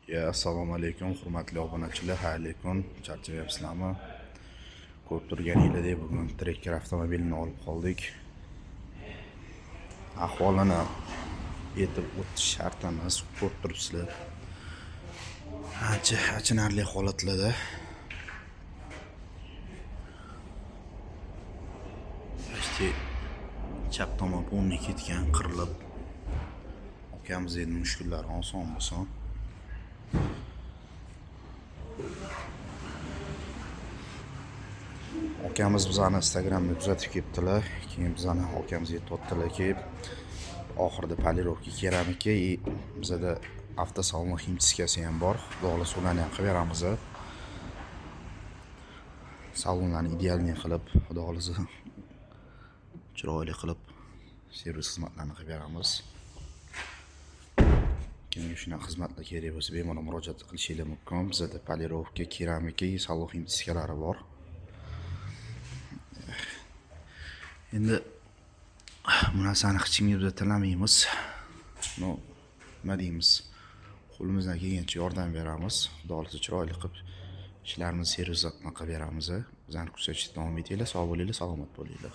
Assalomu alaykum hurmatli obunachilar, xayrli kun. Charchamayapsizlarmi? Ko'rib turganingizdek, bugun Tracker avtomobilini olib qoldik. Ahvolini aytib o'tish shart emas, ko'rib turibsizlar. Ancha achinarli holatlarda. Chap tomon bo'lmay ketgan, qirilib. Akamizning mushkullari oson bo'lsin. Akamiz bizani Instagramda kuzatib kelibdilar. Keyin bizani akamizga aytibdilarki, oxirida polirovka keramiki, bizada avtosalon ximchiskasi ham bor. Xudo xolasa ularni ham qilib beramiz. Salonlarni idealniy qilib, xudo xolasa chiroyli qilib servis xizmatlarini qilib beramiz. Kimga shunaqa xizmatlar kerak bo'lsa, bemalol murojaat qilishingiz mumkin. Bizada polirovka, keramika, salon ximchiskalari bor. Endi bu narsani hech kimga biz tilamaymiz. Nima deymiz? Qo'limizdan kelgancha yordam beramiz. Xudo xolasa chiroyli qilib ishlarimizni servisini qilib beramiz. Bizani kuzatishda davom etinglar, sog' bo'linglar, salomat bo'linglar.